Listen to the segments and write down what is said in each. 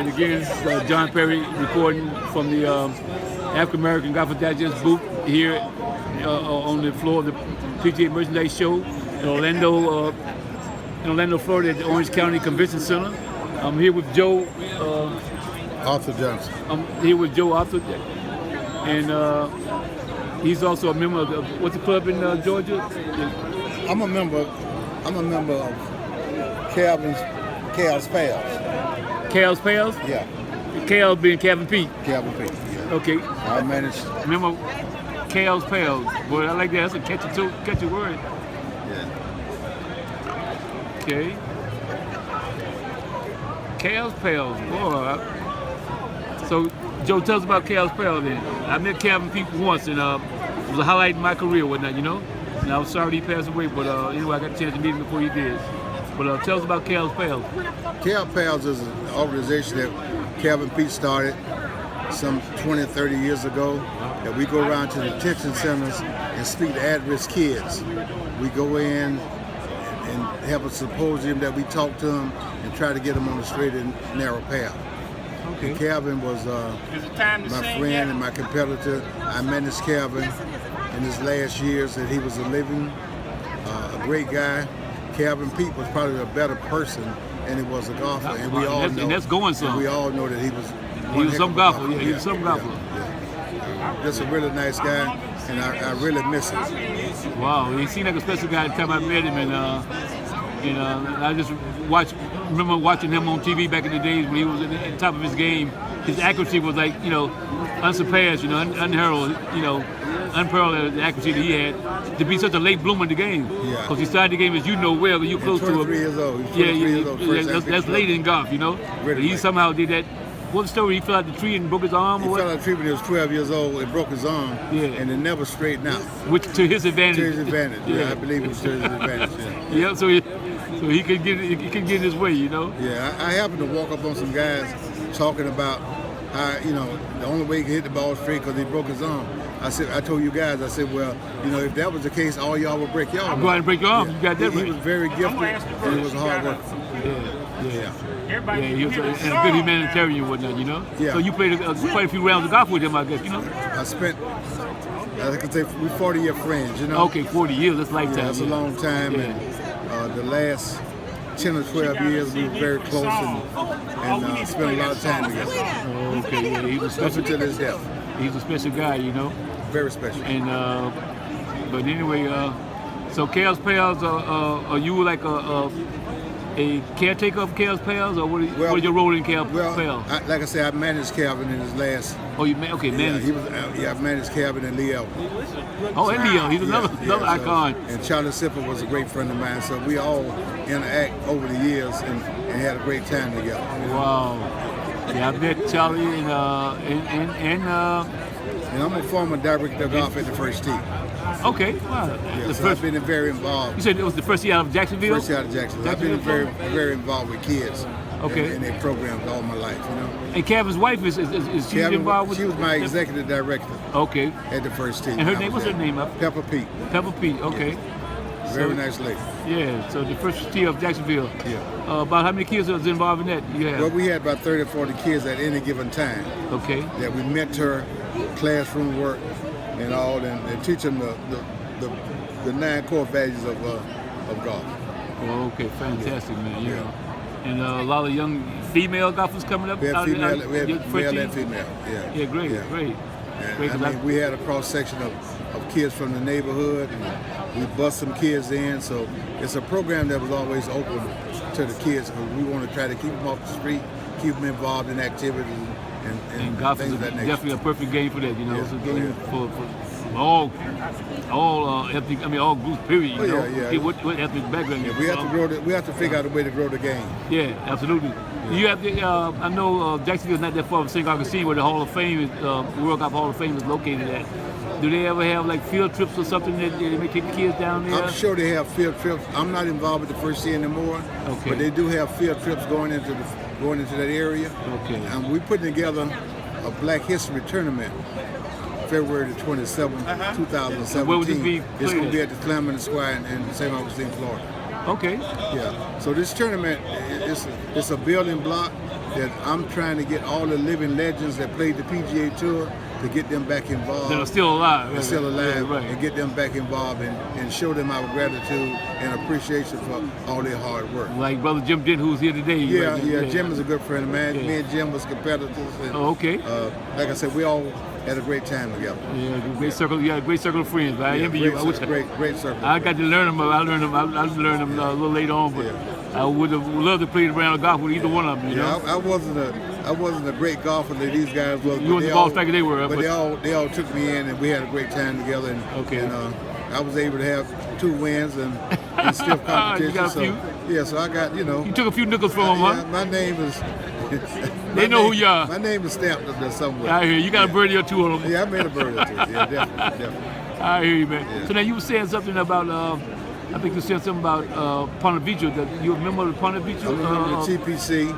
right, again, this is John Perry recording from the African American Golf Digest booth here on the floor of the PGA Merchandise Show in Orlando, Florida, at the Orange County Convention Center. I'm here with Joe Arthur Johnson. I'm here with Joe Arthur, and he's also a member of what's the club in Georgia? I'm a member of Cal's Pals. Cal's Pals? Yeah. Cal being Calvin Peete. Calvin Peete. Yeah. Okay. I managed. Remember Cal's Pals. Boy, I like that. That's a catchy word. Yeah. Okay. Cal's Pals. Boy. So, Joe, tell us about Cal's Pals then. I met Calvin Peete once, and it was a highlight in my career, whatnot, you know? And I was sorry he passed away, but anyway, I got a chance to meet him before he did. But tell us about Cal's Pals. Cal's Pals is an organization that Calvin Peete started some 20, 30 years ago. That we go around to the detention centers and speak to at-risk kids. We go in and have a symposium that we talk to them and try to get them on the straight and narrow path. Okay. And Calvin was my friend and my competitor. I managed Calvin in his last years, and he was a great guy. Calvin Peete was probably a better person than he was a golfer, and we all know. And that's going some. And we all know that he was. He was some golfer. Yeah, he was some golfer. Yeah. Just a really nice guy, and I really miss him. Wow, he seemed like a special guy the time I met him, and I just remember watching him on TV back in the days when he was at the top of his game. His accuracy was like, unsurpassed, unheralded, unparalleled the accuracy that he had to be such a late bloomer in the game. Yeah. Because he started the game, as you know well, and you're close to him. 23 years old. He's 23 years old. That's late in golf, Really but he late. somehow did that. What story? He fell out the tree and broke his arm, He or what? fell out of the tree when he was 12 years old and broke his arm, and it never straightened out. Which to his advantage. To his advantage. Yeah, I believe it was to his advantage. Yeah. Yeah, so he could get his way, Yeah, I happened to walk up on some guys talking about how, the only way he could hit the ball straight because he broke his arm. I told you guys, well, if that was the case, all y'all would break y'all arm. Go ahead and break your arm. Yeah. You got that right. He was very gifted, and he was a hard worker. Yeah, he was a good humanitarian and whatnot, Yeah. So you played quite a few rounds of golf with him, I guess, I spent, I could say, we're 40-year friends, Okay, 40 years, that's lifetime. Yeah, that's a long time, and the last 10 or 12 years we were very close and spent a lot of time together. Okay, yeah, he was special. Up until his death. He's a special guy, Very special. And but anyway, so Cal's Pals, are you like a caretaker of Cal's Pals, or what is your role in Cal's Pals? Like I said, I managed Calvin in his last. Oh, managed. I managed Calvin and Leo. Oh, and Leo, he's another icon. And Charlie Sipper was a great friend of mine, so we all interact over the years and had a great time together. Wow. Yeah, I met Charlie and I'm a former director of golf at the First Tee. Okay, wow. Yeah, so I've been very involved. You said it was the first year out of Jacksonville? First year out of Jacksonville. I've been very, very involved with kids. Okay. In their programs all my life, And Calvin's wife is she involved with? She was my executive director. Okay. At the First Tee. And her name? What's her name? Pepper Peete. Pepper Peete. Okay. Yeah. Very nice lady. Yeah. So the First Tee of Jacksonville. Yeah. About how many kids was involved in that? Well, we had about 30 or 40 kids at any given time. Okay. That we mentor, classroom work, and all, and teach them the 9 core values of golf. Oh, okay, fantastic, man. Yeah. And a lot of young female golfers coming up. We had male and female. Yeah. Yeah, great. And we had a cross section of kids from the neighborhood, and we bust some kids in. So it's a program that was always open to the kids, because we want to try to keep them off the street, keep them involved in activities and golf things is of that nature. definitely a perfect game for that. It's a game for all ethnic. I mean, all groups. Period. What ethnic background? Yeah, we have to grow. We have to figure out a way to grow the game. Yeah, absolutely. Yeah. You have to. I know Jacksonville's not that far from St. Augustine, where the Hall of Fame, World Golf Hall of Fame, is located at. Do they ever have like field trips or something that they may take the kids down there? I'm sure they have field trips. I'm not involved with the First Tee anymore. Okay. But they do have field trips going into that area. Okay. And we're putting together a Black History tournament, February the 27th, 2017. Where would this be? It's going to be at the Claremont Square in St. Augustine, Florida. Okay. Yeah. So this tournament it's a building block that I'm trying to get all the living legends that played the PGA Tour to get them back involved. That are still alive. They're still alive, Yeah, right. and get them back involved and show them our gratitude and appreciation for all their hard work. Like Brother Jim Dent, who's here today. Yeah, right? yeah. Jim is a good friend of mine. Yeah. Me and Jim was competitors. And, Oh, okay. like I said, we all had a great time together. Yeah, great circle. You got a great circle of friends. I envy you. I wish Great circle. I got to learn them. I learned them a little later on, but I would have loved to play the round of golf with either one of them. You know? I wasn't a great golfer that these guys was. You were the ball striker they were. But they all took me in, and we had a great time together. And I was able to have 2 wins and stiff competition. You got a few? Yeah, so I got You took a few nickels from them, huh? My name is. They know who you are. My name is stamped up there somewhere. I hear you. You got a birdie or two on them. Yeah, I made a birdie or 2. Yeah, definitely. I hear you, man. Yeah. So now you were saying something about. I think you said something about Ponte Vedra. That you remember the Ponte Vedra? I remember the TPC.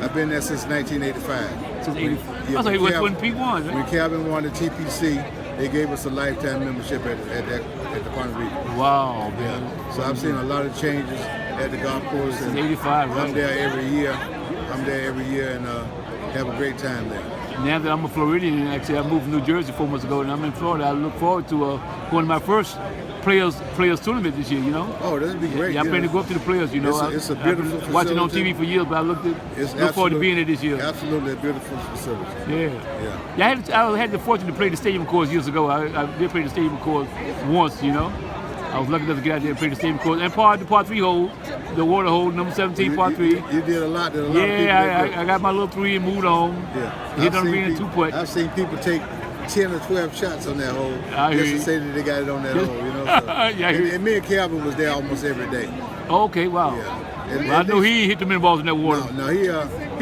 I've been there since 1985. Since 85. Yeah, I thought when Pete won. Right? When Calvin won the TPC, they gave us a lifetime membership at the Ponte Vedra. Wow, man. So I've seen a lot of changes at the golf course. Since 85, right? I'm there every year. And have a great time there. Now that I'm a Floridian, and actually I moved to New Jersey 4 months ago, and I'm in Florida, I look forward to going to my first players tournament this year. You know. Oh, that'd be great. Yeah, I'm planning to go up to the players. You know, it's a beautiful I've been watching on facility. TV for years, but I look forward to being there this year. Absolutely a beautiful facility. Yeah. I had the fortune to play the stadium course years ago. I did play the stadium course once. You know. I was lucky enough to get out there and play the stadium course and the par 3 hole, the water hole, number 17, par 3. You did a lot. I got my little 3 and moved on. Yeah. Hit on green and 2-putt. I've seen people take 10 or 12 shots on that hole just to say that they got it on that hole. You know. So, and me and Calvin was there almost every day. Okay, wow. Yeah. Well, I know he hit the mini balls in that water. No, he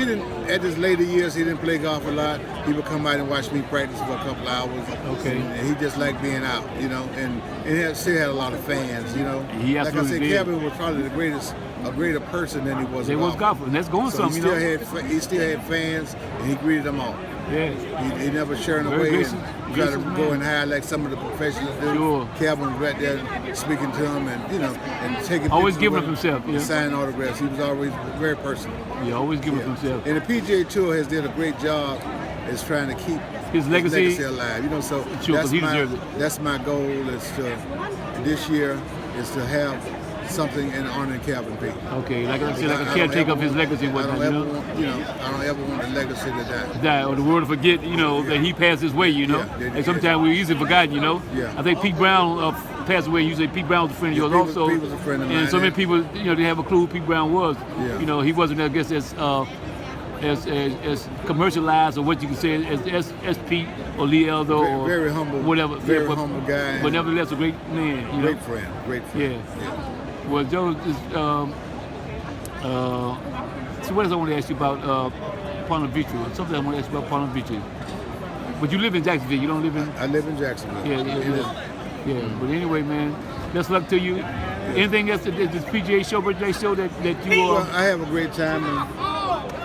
didn't. At his later years, he didn't play golf a lot. He would come out and watch me practice for a couple hours. Okay. And he just liked being out, you know. And he still had a lot of fans, you know. He absolutely like I said, did. Calvin was probably a greater person than he was. They was golfer, and that's going so something, you know. He still had fans, and he greeted them all. Yeah. He never shared away gracious, and try to go and hide like some of the professionals do. Sure. Calvin was right there speaking to him and, you know, and taking Always pictures giving with up him himself, yeah. and signing autographs. He was always very personal. Yeah, always giving up himself. And the PGA Tour has did a great job is trying to keep his legacy alive. You know, so sure, that's my goal is to this year is to have something in honor of Calvin Peete. Okay, like I said, like a caretaker of his legacy and whatnot, I don't ever want the legacy to die. Or the world to forget, you know, that he passed his way, you know. And sometimes we're easily forgotten, you know. Yeah. I think Pete Brown passed away. You say Pete Brown was a friend of yours also. Pete was a friend of mine. And so many people, you know, they have a clue who Pete Brown was. Yeah. You know, he wasn't, I guess, as commercialized or what you can say as Pete or Lee Eldo or very humble, whatever. Very humble guy. But nevertheless, a great man. You great know? friend. Yeah. Well, Joe, so what else I want to ask you about Ponte Vedra? Something I want to ask you about Ponte Vedra. But you live in Jacksonville. You don't live in. I live in Jacksonville. Yeah. But anyway, man, best luck to you. Anything else? This PGA show, birthday show that you? Well, I have a great time.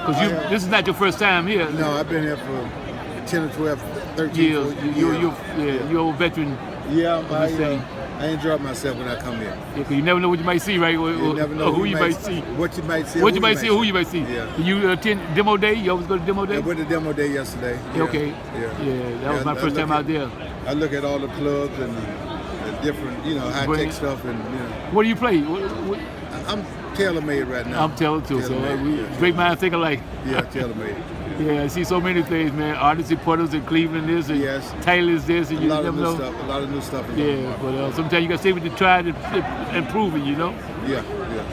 Because this is not your first time here. No, I've been here for 10 or 12, 13 years. You're a veteran. Yeah, I enjoy myself when I come here. Yeah, because you never know what you might see, right? You never know who you might see. What you might see. What you might see or who you might see. Yeah. You attend demo day? You always go to demo day? I went to demo day yesterday. Yeah. Okay. Yeah, that was my first time out there. I look at all the clubs and the different, high-tech stuff. And What do you play? I'm tailor-made right now. I'm tailor too, so great minds think alike. Yeah, tailor-made. Yeah, I see so many things, man. Artists and putters in Cleveland this, and Taylor's this, and you never know. A lot of new stuff. But sometimes you got to stay with the tried and prove it, you know? Yeah.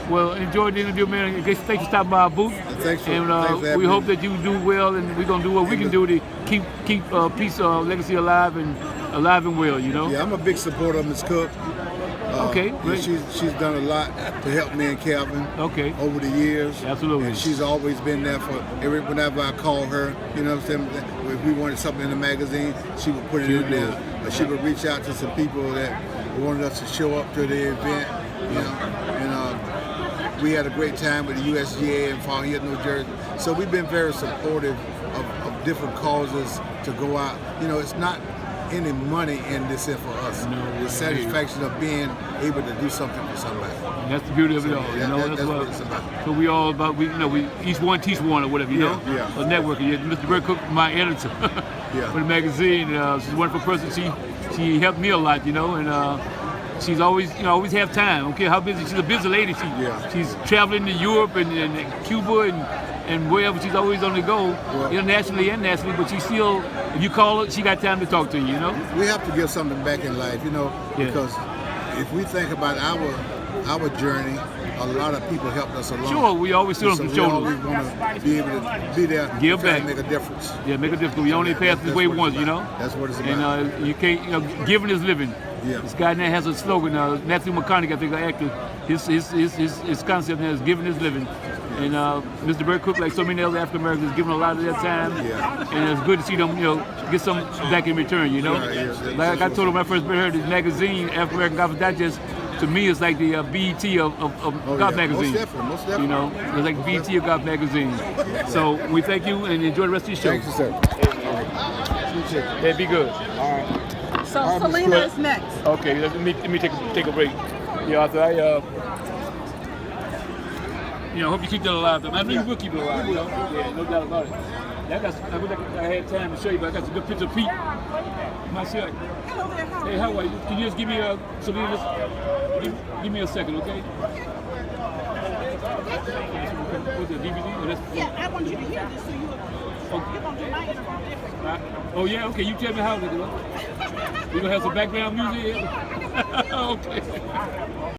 Well, enjoy the interview, man. I guess thanks for stopping by our booth. Thanks for we hope that you do well, and we're going to do what we can do to keep Pete's legacy alive and well, you know? Yeah, I'm a big supporter of Ms. Cook. Okay, great. She's done a lot to help me and Calvin over the years. Absolutely. And she's always been there for whenever I call her, you know what I'm saying? If we wanted something in the magazine, she would put it in there. Or she would reach out to some people that wanted us to show up to the event, you know. And we had a great time with the USGA in Fall Hill, New Jersey. So we've been very supportive of different causes to go out. You know, it's not any money in this here for us. The satisfaction of being able to do something for somebody. And that's the beauty of it all. You know, that's what it's about. So we all about we each one teach one or whatever. You know, a networking. Yeah, Mr. Debert Cook, my editor for the magazine. She's a wonderful person. She helped me a lot. You know, and she's always always have time. Okay, how busy? She's a busy lady. She's traveling to Europe and Cuba and wherever. She's always on the go, internationally and nationally. But she still, if you call her, she got time to talk to you. You know. We have to give something back in life. You know, because if we think about our journey, a lot of people helped us along. Sure, we always sit on some shoulders. We always want to be able to be there, give back, make a difference. Yeah, make a difference. We only pass this way once, you know. That's what it's about. And you can't, giving is living. This guy now has a slogan. Matthew McConaughey, I think, an actor. His concept now is giving is living. And Mr. Debert Cook, like so many other African Americans, is giving a lot of their time. And it's good to see them, get some back in return. You know, like I told him when I first heard this magazine, African American Gospel Digest. To me, it's like the BET of God magazine. Most definitely. You know, it's like the BET of God magazine. So we thank you and enjoy the rest of your show. Thank you, sir. Yeah, be good. All right. So Selena is next. Okay, let me take a break. Yeah, Arthur, I hope you keep that alive. I know you will keep it alive. You know? Yeah, no doubt about it. I wish I had time to show you, but I got some good picture of Pete myself. Hello there, how are you? Hey, how are you? Can you just give me give me a second, okay? What's it, DVD? Yeah, I want you to hear this so you're going to do my interview. Oh, yeah? Okay, you tell me how to do it. We're going to have some background music here? Okay.